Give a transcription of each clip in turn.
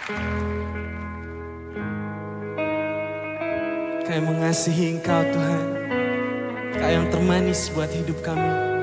Kami mengasihi Engkau Tuhan, Engkau yang termanis buat hidup kami.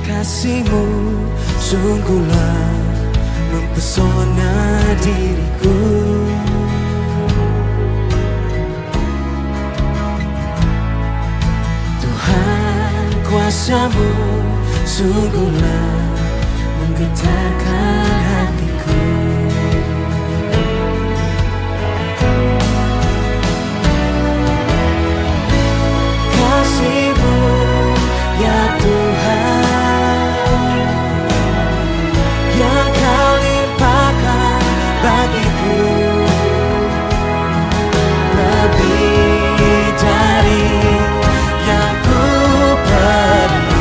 Kasih-Mu sungguhlah mempesona diriku. Tuhan, kuasa-Mu sungguhlah menggetarkan hatiku. Kasih-Mu ya Tuhan, bagiku lebih dari yang ku perlu.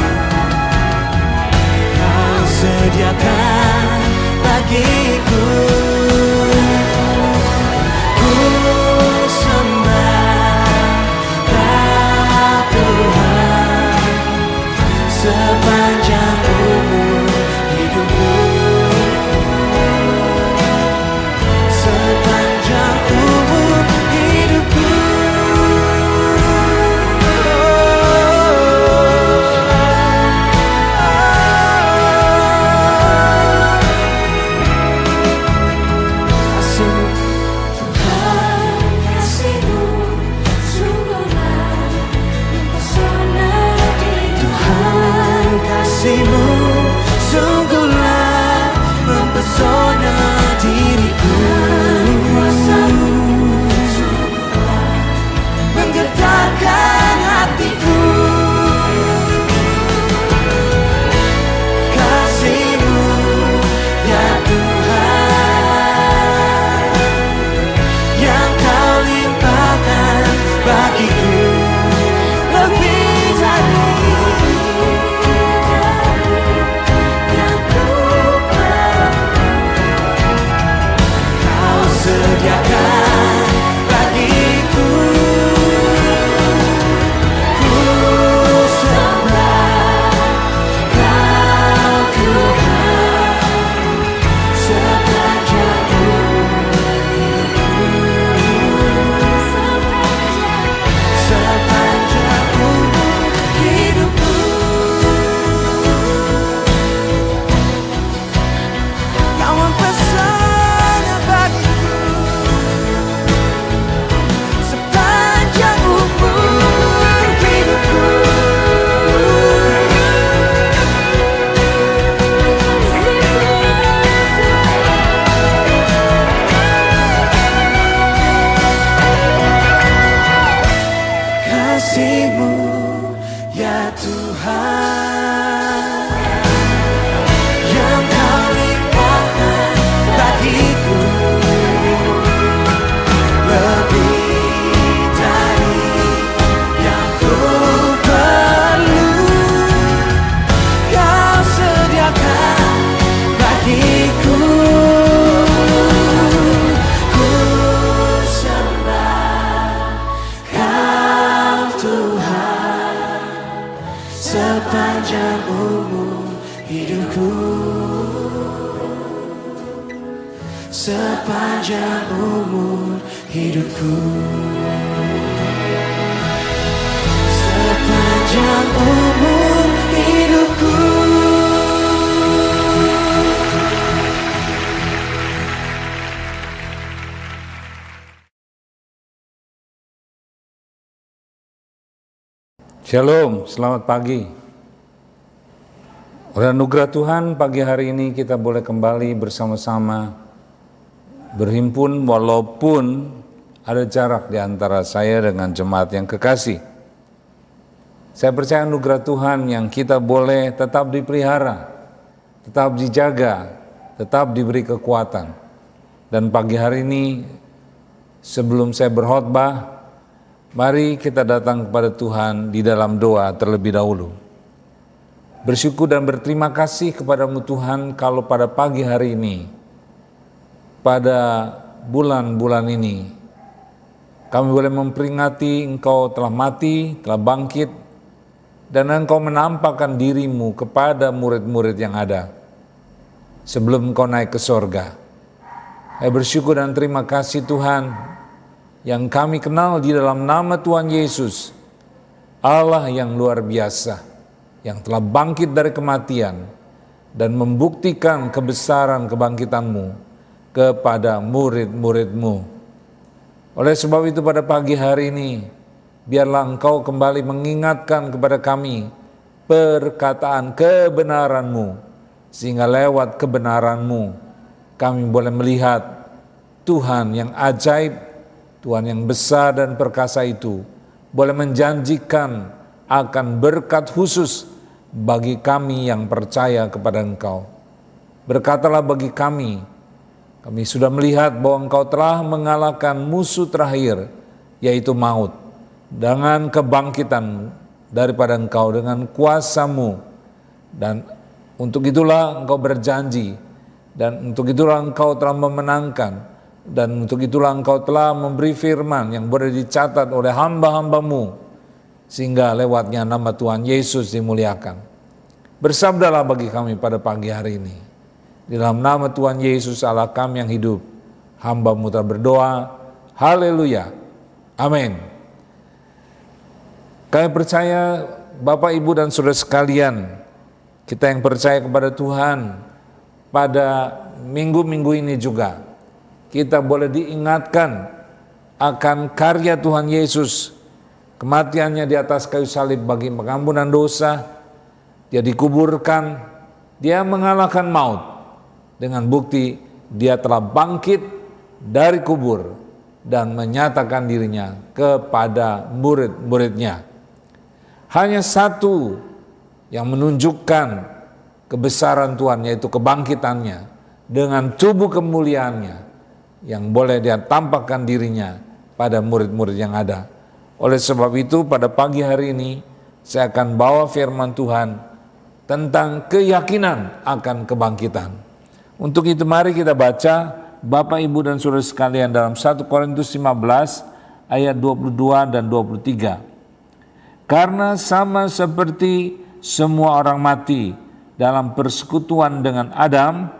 Kau sediakan bagiku. Ku sembah Kau Tuhan sepanjang umur hidupku. Sepanjang umur hidupku. Kasih-Mu, Tuhan, kasih-Mu sungguhlah mempesona diriku. Tuhan, kasih-Mu sungguhlah mempesona diriku. Menggetarkan hatiku. Kasih-Mu ya Tuhan, yang Kau limpahkan bagiku lebih dari yang ku perlu. Kau sediakan bagiku. Kasih-Mu ya Tuhan, yang Kau limpahkan bagiku lebih dari yang ku perlu. Kau sediakan bagiku. Ku sembah Kau Tuhan sepanjang umur hidupku. Sepanjang umur hidupku. Sepanjang umur hidupku. Shalom, selamat pagi. Oleh anugerah Tuhan, pagi hari ini kita boleh kembali bersama-sama berhimpun walaupun ada jarak di antara saya dengan jemaat yang kekasih. Saya percaya anugerah Tuhan yang kita boleh tetap dipelihara, tetap dijaga, tetap diberi kekuatan. Dan pagi hari ini sebelum saya berkhotbah, mari kita datang kepada Tuhan di dalam doa terlebih dahulu. Bersyukur dan berterima kasih kepadamu Tuhan kalau pada pagi hari ini, pada bulan-bulan ini, kami boleh memperingati Engkau telah mati, telah bangkit, dan Engkau menampakkan dirimu kepada murid-murid yang ada sebelum Engkau naik ke sorga. Saya bersyukur dan terima kasih Tuhan yang kami kenal di dalam nama Tuhan Yesus, Allah yang luar biasa, yang telah bangkit dari kematian dan membuktikan kebesaran kebangkitan-Mu kepada murid-murid-Mu. Oleh sebab itu pada pagi hari ini, biarlah Engkau kembali mengingatkan kepada kami perkataan kebenaran-Mu, sehingga lewat kebenaran-Mu kami boleh melihat Tuhan yang ajaib, Tuhan yang besar dan perkasa itu boleh menjanjikan akan berkat khusus bagi kami yang percaya kepada Engkau. Berkatalah bagi kami sudah melihat bahwa Engkau telah mengalahkan musuh terakhir, yaitu maut, dengan kebangkitan daripada Engkau, dengan kuasa-Mu. Dan untuk itulah Engkau berjanji, dan untuk itulah Engkau telah memenangkan, dan untuk itulah Engkau telah memberi firman yang boleh dicatat oleh hamba-hamba-Mu, sehingga lewatnya nama Tuhan Yesus dimuliakan. Bersabdalah bagi kami pada pagi hari ini. Di dalam nama Tuhan Yesus Allah kami yang hidup, hamba-Mu telah berdoa. Haleluya. Amin. Kami percaya Bapak, Ibu, dan saudara sekalian, kita yang percaya kepada Tuhan, pada minggu-minggu ini juga kita boleh diingatkan akan karya Tuhan Yesus, kematiannya di atas kayu salib bagi pengampunan dosa. Dia dikuburkan, dia mengalahkan maut, dengan bukti dia telah bangkit dari kubur dan menyatakan dirinya kepada murid-muridnya. Hanya satu yang menunjukkan kebesaran Tuhan, yaitu kebangkitannya dengan tubuh kemuliaannya, yang boleh dia tampakkan dirinya pada murid-murid yang ada. Oleh sebab itu pada pagi hari ini saya akan bawa firman Tuhan tentang keyakinan akan kebangkitan. Untuk itu mari kita baca Bapak, Ibu, dan saudara sekalian dalam 1 Korintus 15 ayat 22 dan 23. Karena sama seperti semua orang mati dalam persekutuan dengan Adam,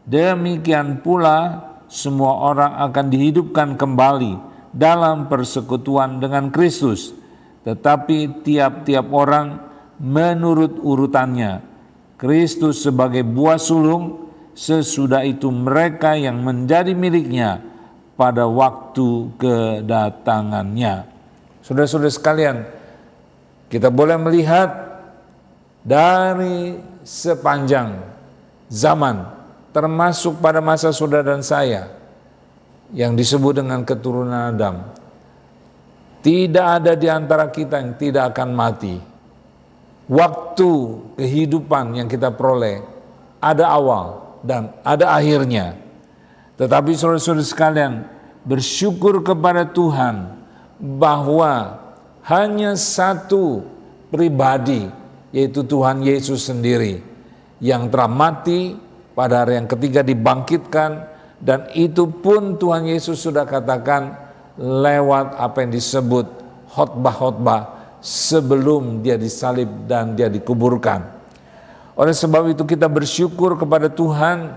demikian pula semua orang akan dihidupkan kembali dalam persekutuan dengan Kristus. Tetapi tiap-tiap orang menurut urutannya. Kristus sebagai buah sulung, sesudah itu mereka yang menjadi miliknya pada waktu kedatangannya. Saudara-saudara sekalian, kita boleh melihat dari sepanjang zaman, termasuk pada masa saudara dan saya, yang disebut dengan keturunan Adam, tidak ada di antara kita yang tidak akan mati. Waktu kehidupan yang kita peroleh ada awal dan ada akhirnya. Tetapi saudara-saudara sekalian, bersyukur kepada Tuhan bahwa hanya satu pribadi, yaitu Tuhan Yesus sendiri, yang telah mati, pada hari yang ketiga dibangkitkan, dan itu pun Tuhan Yesus sudah katakan lewat apa yang disebut khotbah-khotbah sebelum dia disalib dan dia dikuburkan. Oleh sebab itu kita bersyukur kepada Tuhan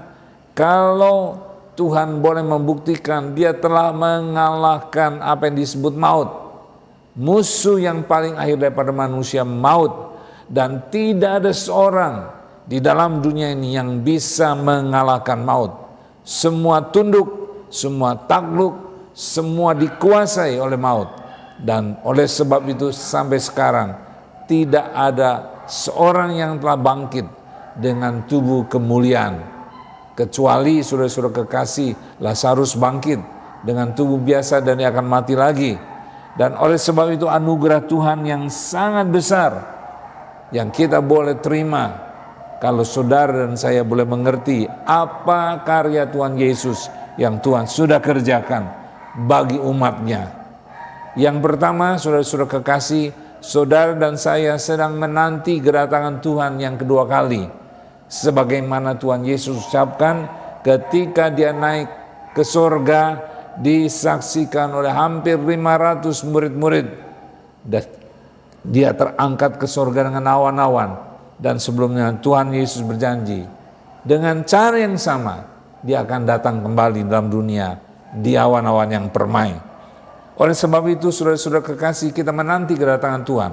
kalau Tuhan boleh membuktikan dia telah mengalahkan apa yang disebut maut. Musuh yang paling akhir daripada manusia, maut. Dan tidak ada seorang di dalam dunia ini yang bisa mengalahkan maut. Semua tunduk, semua takluk, semua dikuasai oleh maut. Dan oleh sebab itu sampai sekarang tidak ada seorang yang telah bangkit dengan tubuh kemuliaan. Kecuali saudara-saudara kekasih, Lazarus bangkit dengan tubuh biasa dan dia akan mati lagi. Dan oleh sebab itu anugerah Tuhan yang sangat besar yang kita boleh terima kalau saudara dan saya boleh mengerti apa karya Tuhan Yesus yang Tuhan sudah kerjakan bagi umatnya. Yang pertama, saudara-saudara kekasih, saudara dan saya sedang menanti kedatangan Tuhan yang kedua kali. Sebagaimana Tuhan Yesus ucapkan ketika dia naik ke surga, disaksikan oleh hampir 500 murid-murid. Dan dia terangkat ke surga dengan awan-awan. Dan sebelumnya Tuhan Yesus berjanji, dengan cara yang sama, dia akan datang kembali dalam dunia di awan-awan yang permai. Oleh sebab itu, saudara-saudara kekasih, kita menanti kedatangan Tuhan.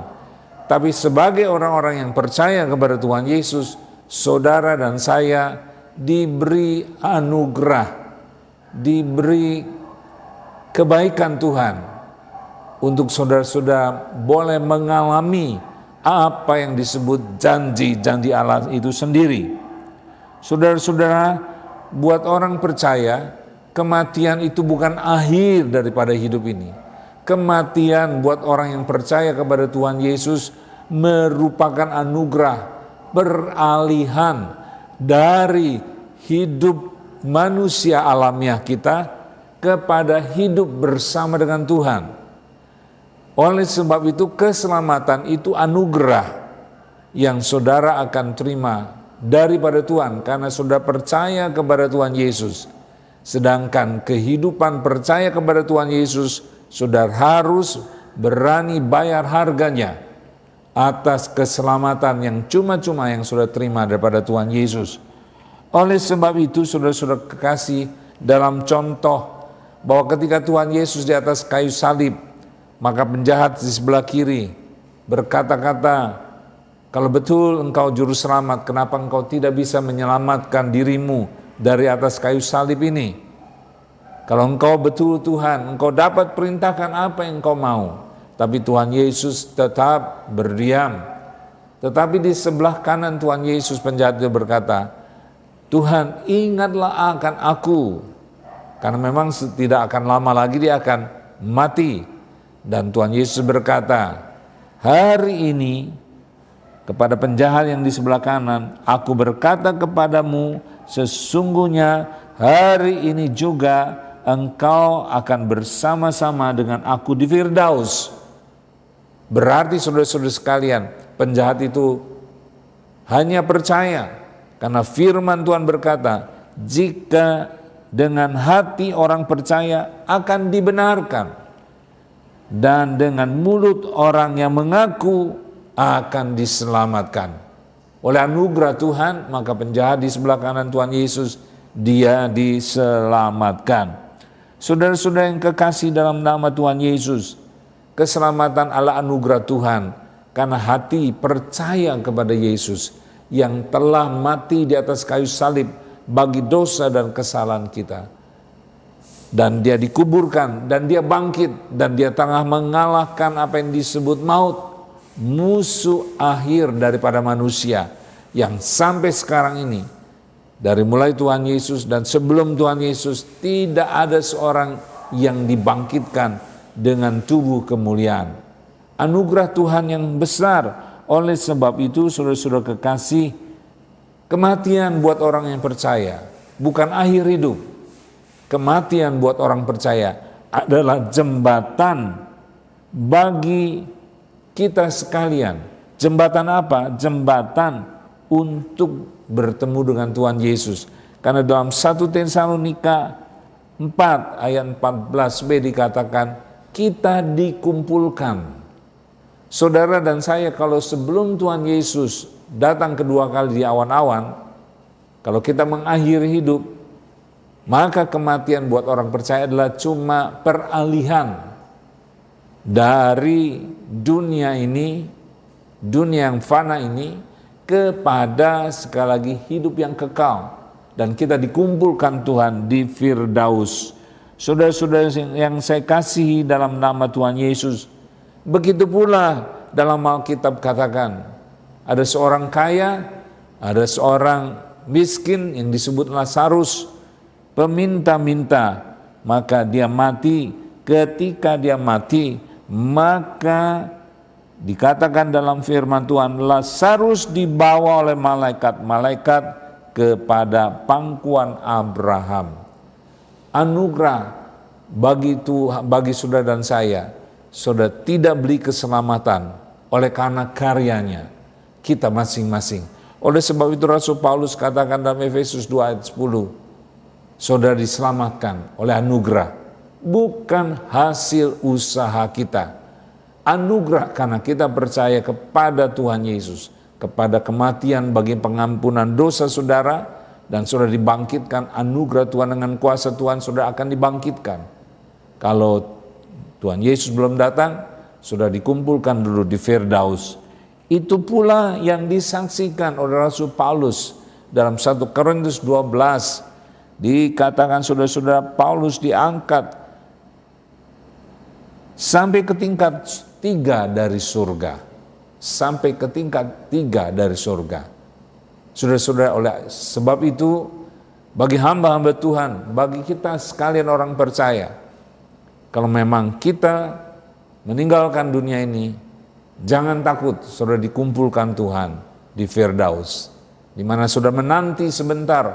Tapi sebagai orang-orang yang percaya kepada Tuhan Yesus, saudara dan saya diberi anugerah, diberi kebaikan Tuhan untuk saudara-saudara boleh mengalami apa yang disebut janji-janji Allah itu sendiri. Saudara-saudara, buat orang percaya, kematian itu bukan akhir daripada hidup ini. Kematian buat orang yang percaya kepada Tuhan Yesus merupakan anugerah, peralihan dari hidup manusia alamiah kita kepada hidup bersama dengan Tuhan. Oleh sebab itu keselamatan itu anugerah yang saudara akan terima daripada Tuhan karena saudara percaya kepada Tuhan Yesus. Sedangkan kehidupan percaya kepada Tuhan Yesus, saudara harus berani bayar harganya atas keselamatan yang cuma-cuma yang saudara terima daripada Tuhan Yesus. Oleh sebab itu saudara-saudara kekasih, dalam contoh bahwa ketika Tuhan Yesus di atas kayu salib, maka penjahat di sebelah kiri berkata-kata, kalau betul engkau juru selamat, kenapa engkau tidak bisa menyelamatkan dirimu dari atas kayu salib ini? Kalau engkau betul Tuhan, engkau dapat perintahkan apa yang engkau mau. Tapi Tuhan Yesus tetap berdiam. Tetapi di sebelah kanan Tuhan Yesus, penjahat itu berkata, Tuhan, ingatlah akan aku. Karena memang tidak akan lama lagi dia akan mati. Dan Tuhan Yesus berkata, hari ini kepada penjahat yang di sebelah kanan, aku berkata kepadamu, sesungguhnya hari ini juga engkau akan bersama-sama dengan aku di Firdaus. Berarti saudara-saudara sekalian, penjahat itu hanya percaya karena firman Tuhan berkata, jika dengan hati orang percaya akan dibenarkan, dan dengan mulut orang yang mengaku akan diselamatkan. Oleh anugerah Tuhan, maka penjahat di sebelah kanan Tuhan Yesus, dia diselamatkan. Saudara-saudara yang kekasih dalam nama Tuhan Yesus, keselamatan adalah anugerah Tuhan karena hati percaya kepada Yesus yang telah mati di atas kayu salib bagi dosa dan kesalahan kita. Dan dia dikuburkan dan dia bangkit dan dia tengah mengalahkan apa yang disebut maut, musuh akhir daripada manusia yang sampai sekarang ini, dari mulai Tuhan Yesus dan sebelum Tuhan Yesus, tidak ada seorang yang dibangkitkan dengan tubuh kemuliaan. Anugerah Tuhan yang besar. Oleh sebab itu saudara-saudara kekasih, kematian buat orang yang percaya bukan akhir hidup. Kematian buat orang percaya adalah jembatan bagi kita sekalian. Jembatan apa? Jembatan untuk bertemu dengan Tuhan Yesus. Karena dalam 1 Tesalonika 4 ayat 14b dikatakan, kita dikumpulkan. Saudara dan saya kalau sebelum Tuhan Yesus datang kedua kali di awan-awan, kalau kita mengakhiri hidup, maka kematian buat orang percaya adalah cuma peralihan dari dunia ini, dunia yang fana ini, kepada sekali lagi hidup yang kekal. Dan kita dikumpulkan Tuhan di Firdaus. Saudara-saudara yang saya kasihi dalam nama Tuhan Yesus, begitu pula dalam Alkitab katakan, ada seorang kaya, ada seorang miskin yang disebut Lazarus, peminta-minta, maka dia mati. Ketika dia mati, maka dikatakan dalam firman Tuhan, Lazarus dibawa oleh malaikat-malaikat kepada pangkuan Abraham. Anugerah bagi saudara dan saya. Saudara tidak beli keselamatan oleh karena karyanya kita masing-masing. Oleh sebab itu Rasul Paulus katakan dalam Efesus 2 ayat 10, saudara diselamatkan oleh anugerah, bukan hasil usaha kita. Anugerah karena kita percaya kepada Tuhan Yesus, kepada kematian bagi pengampunan dosa saudara, dan saudara dibangkitkan. Anugerah Tuhan dengan kuasa Tuhan, saudara akan dibangkitkan. Kalau Tuhan Yesus belum datang, saudara dikumpulkan dulu di Firdaus. Itu pula yang disaksikan oleh Rasul Paulus dalam 1 Korintus 12. Dikatakan saudara-saudara, Paulus diangkat sampai ke tingkat 3 dari surga. Sampai ke tingkat 3 dari surga. Saudara-saudara, oleh sebab itu bagi hamba-hamba Tuhan, bagi kita sekalian orang percaya, kalau memang kita meninggalkan dunia ini, jangan takut, saudara dikumpulkan Tuhan di Firdaus, di mana saudara menanti sebentar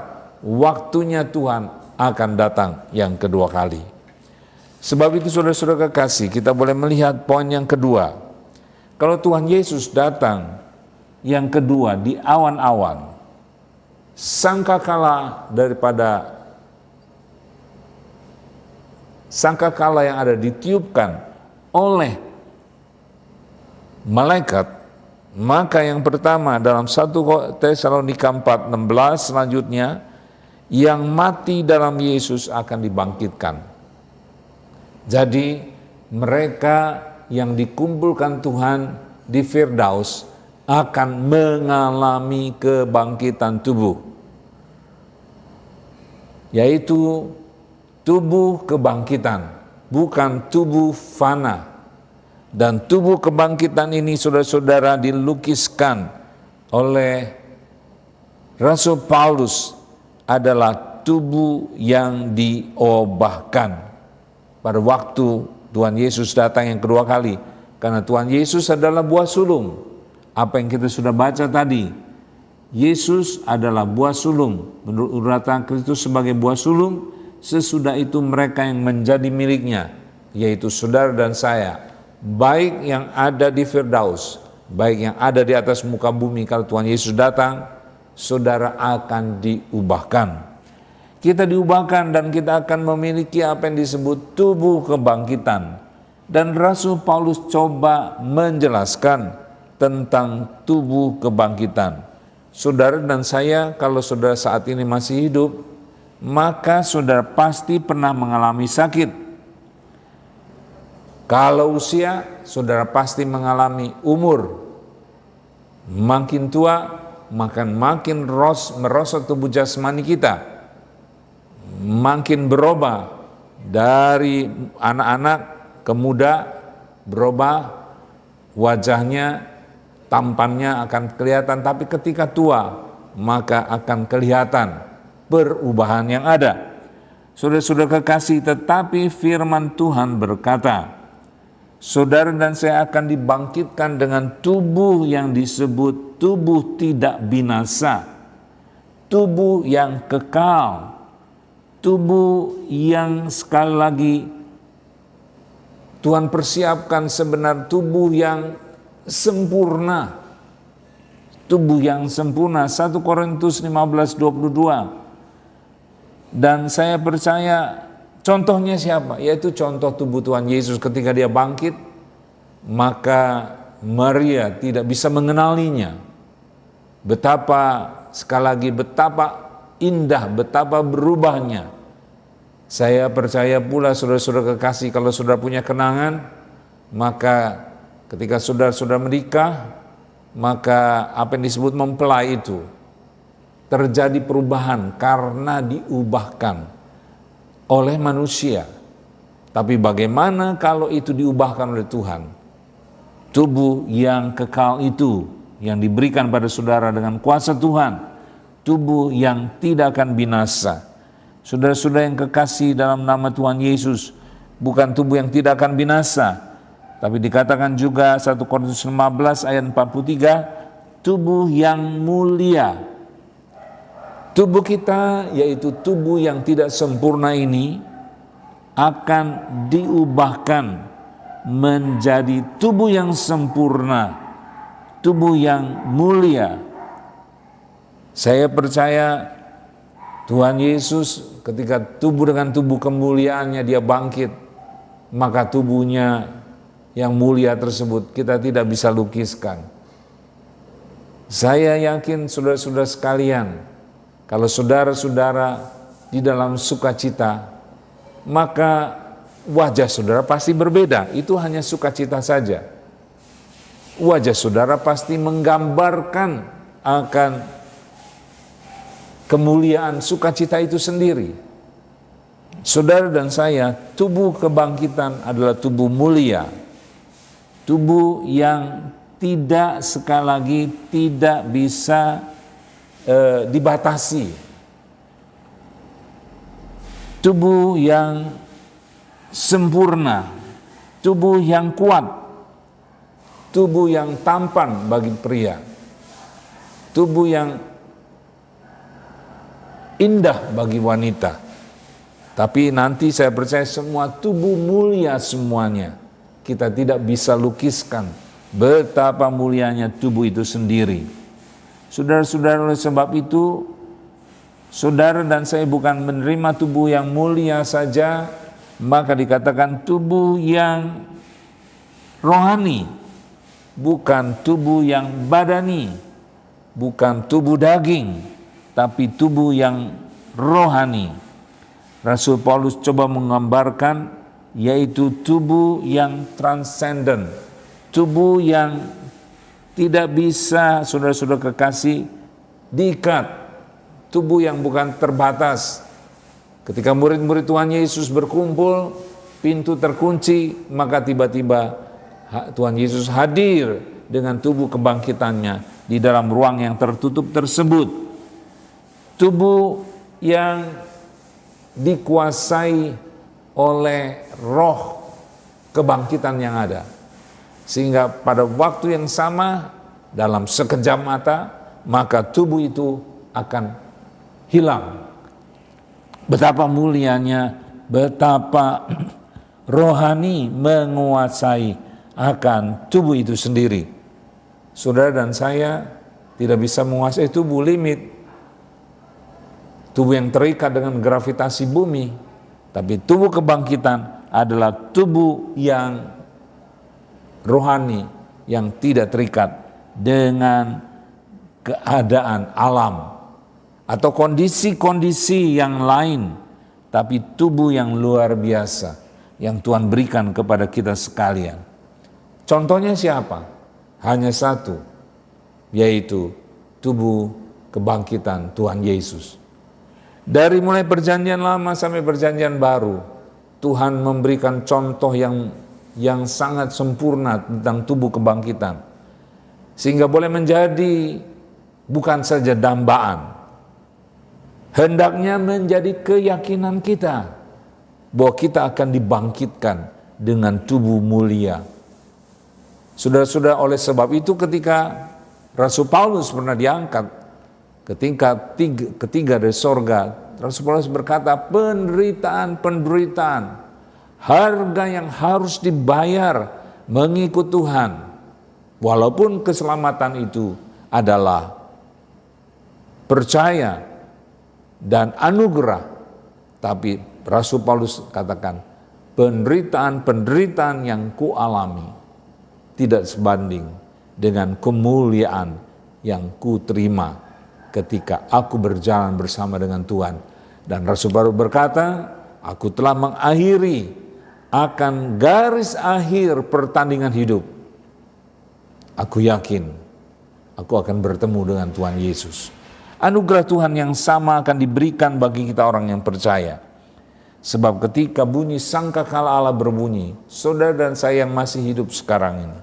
waktunya Tuhan akan datang yang kedua kali. Sebab itu saudara-saudara kekasih, kita boleh melihat poin yang kedua. Kalau Tuhan Yesus datang yang kedua di awan-awan, sangkakala yang ada ditiupkan oleh malaikat, maka yang pertama dalam 1 Tesalonika 4:16 selanjutnya, yang mati dalam Yesus akan dibangkitkan. Jadi mereka yang dikumpulkan Tuhan di Firdaus akan mengalami kebangkitan tubuh, yaitu tubuh kebangkitan, bukan tubuh fana. Dan tubuh kebangkitan ini saudara-saudara dilukiskan oleh Rasul Paulus adalah tubuh yang diobahkan pada waktu Tuhan Yesus datang yang kedua kali. Karena Tuhan Yesus adalah buah sulung. Apa yang kita sudah baca tadi, Yesus adalah buah sulung. Menurut uratan Kristus sebagai buah sulung, sesudah itu mereka yang menjadi miliknya, yaitu saudara dan saya, baik yang ada di Firdaus, baik yang ada di atas muka bumi. Kalau Tuhan Yesus datang, saudara akan diubahkan. Kita diubahkan dan kita akan memiliki apa yang disebut tubuh kebangkitan. Dan Rasul Paulus coba menjelaskan tentang tubuh kebangkitan. Saudara dan saya, kalau saudara saat ini masih hidup, maka saudara pasti pernah mengalami sakit. Kalau usia, saudara pasti mengalami umur. Makin tua, makin merosot tubuh jasmani kita. Makin berubah dari anak-anak ke muda, berubah wajahnya, tampannya akan kelihatan. Tapi ketika tua, maka akan kelihatan perubahan yang ada. Saudara-saudara kekasih, tetapi firman Tuhan berkata, saudara dan saya akan dibangkitkan dengan tubuh yang disebut tubuh tidak binasa, tubuh yang kekal, tubuh yang sekali lagi Tuhan persiapkan sebenarnya tubuh yang sempurna. Tubuh yang sempurna, 1 Korintus 15:22. Dan saya percaya contohnya siapa? Yaitu contoh tubuh Tuhan Yesus ketika dia bangkit, maka Maria tidak bisa mengenalinya. Betapa, sekali lagi, betapa indah, betapa berubahnya. Saya percaya pula saudara-saudara kekasih, kalau saudara punya kenangan, maka ketika saudara-saudara menikah, maka apa yang disebut mempelai itu terjadi perubahan karena diubahkan oleh manusia. Tapi bagaimana kalau itu diubahkan oleh Tuhan? Tubuh yang kekal itu, yang diberikan pada saudara dengan kuasa Tuhan, tubuh yang tidak akan binasa. Saudara-saudara yang kekasih dalam nama Tuhan Yesus, bukan tubuh yang tidak akan binasa, tapi dikatakan juga 1 Korintus 15 ayat 43, tubuh yang mulia. Tubuh kita, yaitu tubuh yang tidak sempurna ini, akan diubahkan menjadi tubuh yang sempurna, tubuh yang mulia. Saya percaya Tuhan Yesus ketika tubuh dengan tubuh kemuliaannya dia bangkit, maka tubuhnya yang mulia tersebut kita tidak bisa lukiskan. Saya yakin saudara-saudara sekalian, kalau saudara-saudara di dalam sukacita, maka wajah saudara pasti berbeda. Itu hanya sukacita saja. Wajah saudara pasti menggambarkan akan kemuliaan sukacita itu sendiri. Saudara dan saya, tubuh kebangkitan adalah tubuh mulia. Tubuh yang tidak, sekali lagi, tidak bisa dibatasi. Tubuh yang sempurna, tubuh yang kuat, tubuh yang tampan bagi pria, tubuh yang indah bagi wanita. Tapi nanti saya percaya semua tubuh mulia semuanya. Kita tidak bisa lukiskan betapa mulianya tubuh itu sendiri. Saudara-saudara, oleh sebab itu, saudara dan saya bukan menerima tubuh yang mulia saja, maka dikatakan tubuh yang rohani, bukan tubuh yang badani, bukan tubuh daging, tapi tubuh yang rohani. Rasul Paulus coba menggambarkan yaitu tubuh yang transcendent, tubuh yang tidak bisa, saudara-saudara kekasih, diikat, tubuh yang bukan terbatas. Ketika murid-murid Tuhan Yesus berkumpul, pintu terkunci, maka tiba-tiba Tuhan Yesus hadir dengan tubuh kebangkitannya di dalam ruang yang tertutup tersebut. Tubuh yang dikuasai oleh roh kebangkitan yang ada. Sehingga pada waktu yang sama, dalam sekejap mata, maka tubuh itu akan hilang. Betapa mulianya, betapa rohani menguasai akan tubuh itu sendiri. Saudara dan saya tidak bisa menguasai tubuh, limit. Tubuh yang terikat dengan gravitasi bumi, tapi tubuh kebangkitan adalah tubuh yang rohani, yang tidak terikat dengan keadaan alam atau kondisi-kondisi yang lain, tapi tubuh yang luar biasa yang Tuhan berikan kepada kita sekalian. Contohnya siapa? Hanya satu, yaitu tubuh kebangkitan Tuhan Yesus. Dari mulai perjanjian lama sampai perjanjian baru, Tuhan memberikan contoh yang sangat sempurna tentang tubuh kebangkitan. Sehingga boleh menjadi bukan saja dambaan, hendaknya menjadi keyakinan kita bahwa kita akan dibangkitkan dengan tubuh mulia. Saudara-saudara, oleh sebab itu ketika Rasul Paulus pernah diangkat ke tingkat ketiga dari sorga, Rasul Paulus berkata, penderitaan, harga yang harus dibayar mengikut Tuhan. Walaupun keselamatan itu adalah percaya dan anugerah, tapi Rasul Paulus katakan, penderitaan yang kualami tidak sebanding dengan kemuliaan yang kuterima ketika aku berjalan bersama dengan Tuhan. Dan Rasul baru berkata, aku telah mengakhiri akan garis akhir pertandingan hidup. Aku yakin aku akan bertemu dengan Tuhan Yesus. Anugerah Tuhan yang sama akan diberikan bagi kita orang yang percaya. Sebab ketika bunyi sangkakala Allah berbunyi, saudara dan saya yang masih hidup sekarang ini,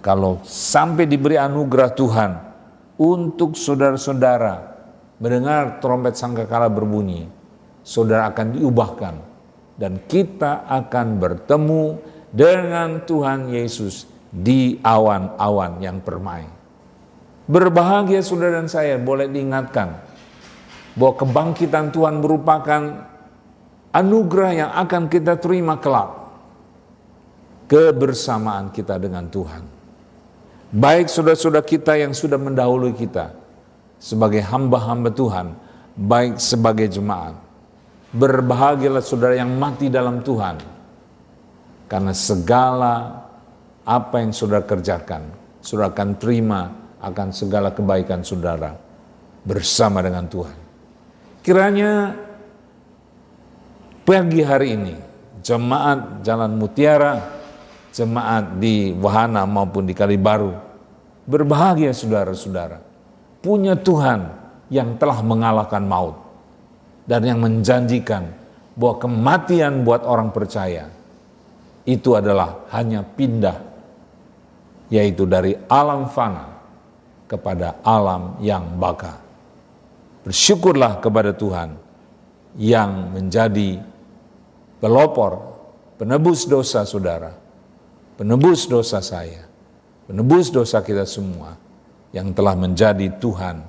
kalau sampai diberi anugerah Tuhan untuk saudara-saudara mendengar trompet sangkakala berbunyi, saudara akan diubahkan dan kita akan bertemu dengan Tuhan Yesus di awan-awan yang permai. Berbahagia saudara dan saya, boleh diingatkan bahwa kebangkitan Tuhan merupakan anugerah yang akan kita terima kelak. Kebersamaan kita dengan Tuhan. Baik saudara-saudara kita yang sudah mendahului kita sebagai hamba-hamba Tuhan, baik sebagai jemaat. Berbahagialah saudara yang mati dalam Tuhan, karena segala apa yang saudara kerjakan, saudara akan terima akan segala kebaikan saudara bersama dengan Tuhan. Kiranya pagi hari ini, jemaat Jalan Mutiara, jemaat di Wahana maupun di Kalibaru, berbahagia saudara-saudara, punya Tuhan yang telah mengalahkan maut dan yang menjanjikan bahwa kematian buat orang percaya itu adalah hanya pindah, yaitu dari alam fana kepada alam yang baka. Bersyukurlah kepada Tuhan yang menjadi pelopor, penebus dosa saudara, penebus dosa saya, penebus dosa kita semua, yang telah menjadi Tuhan,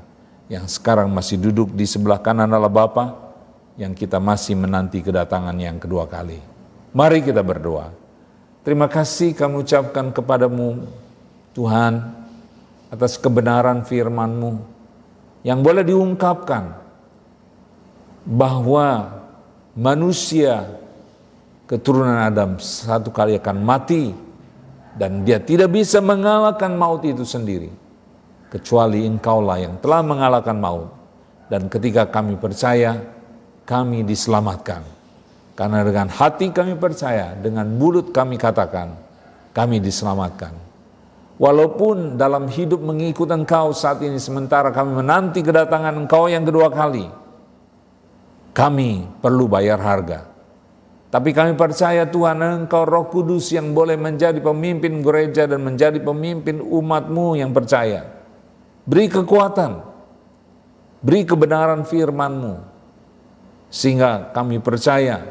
yang sekarang masih duduk di sebelah kanan Allah Bapa, yang kita masih menanti kedatangan yang kedua kali. Mari kita berdoa. Terima kasih kami ucapkan kepadamu Tuhan atas kebenaran firman-Mu yang boleh diungkapkan bahwa manusia keturunan Adam satu kali akan mati dan dia tidak bisa mengalahkan maut itu sendiri kecuali Engkaulah yang telah mengalahkan maut. Dan ketika kami percaya, kami diselamatkan. Karena dengan hati kami percaya, dengan mulut kami katakan, kami diselamatkan. Walaupun dalam hidup mengikut Engkau saat ini, sementara kami menanti kedatangan Engkau yang kedua kali, kami perlu bayar harga. Tapi kami percaya Tuhan, Engkau Roh Kudus yang boleh menjadi pemimpin gereja dan menjadi pemimpin umat-Mu yang percaya. Beri kekuatan, beri kebenaran firman-Mu, sehingga kami percaya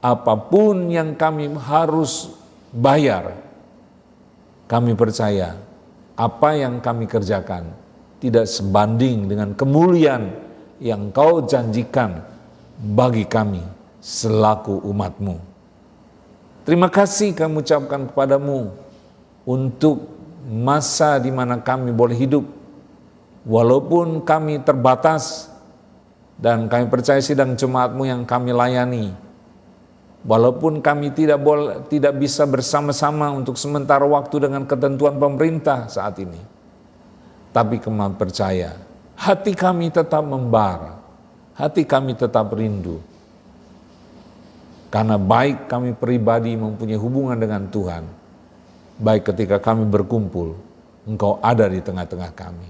apapun yang kami harus bayar, kami percaya apa yang kami kerjakan tidak sebanding dengan kemuliaan yang Kau janjikan bagi kami selaku umat-Mu. Terima kasih kami ucapkan kepadamu untuk masa di mana kami boleh hidup, walaupun kami terbatas, dan kami percaya sidang jemaat-Mu yang kami layani, walaupun kami tidak bisa bersama-sama untuk sementara waktu dengan ketentuan pemerintah saat ini, tapi kami percaya hati kami tetap membara, hati kami tetap rindu, karena baik kami pribadi mempunyai hubungan dengan Tuhan, baik ketika kami berkumpul, Engkau ada di tengah-tengah kami.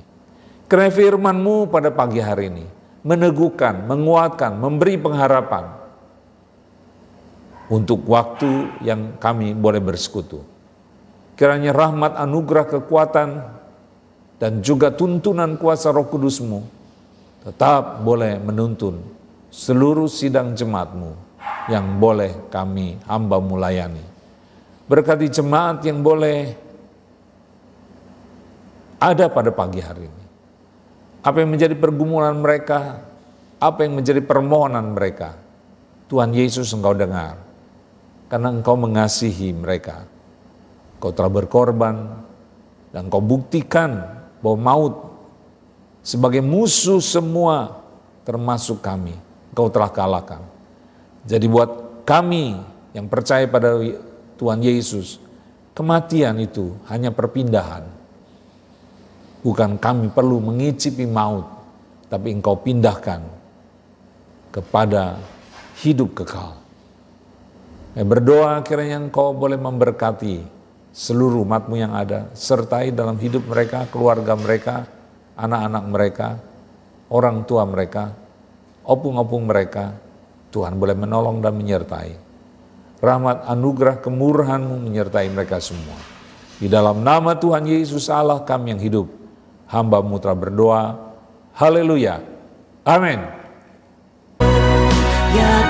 Karena firman-Mu pada pagi hari ini meneguhkan, menguatkan, memberi pengharapan untuk waktu yang kami boleh bersekutu. Kiranya rahmat, anugerah, kekuatan, dan juga tuntunan kuasa Roh Kudus-Mu tetap boleh menuntun seluruh sidang jemaat-Mu yang boleh kami hamba-Mu layani. Berkati jemaat yang boleh ada pada pagi hari ini. Apa yang menjadi pergumulan mereka, apa yang menjadi permohonan mereka, Tuhan Yesus Engkau dengar. Karena Engkau mengasihi mereka. Engkau telah berkorban, dan Engkau buktikan bahwa maut sebagai musuh semua, termasuk kami, Engkau telah kalahkan. Jadi buat kami yang percaya pada Tuhan Yesus, kematian itu hanya perpindahan. Bukan kami perlu mengicipi maut, tapi Engkau pindahkan kepada hidup kekal. Berdoa kiranya Engkau boleh memberkati seluruh umat-Mu yang ada, sertai dalam hidup mereka, keluarga mereka, anak-anak mereka, orang tua mereka, opung-opung mereka. Tuhan boleh menolong dan menyertai. Rahmat, anugerah, kemurahan-Mu menyertai mereka semua. Di dalam nama Tuhan Yesus Allah kami yang hidup, Hamba-Mu telah berdoa. Haleluya. Amin. yang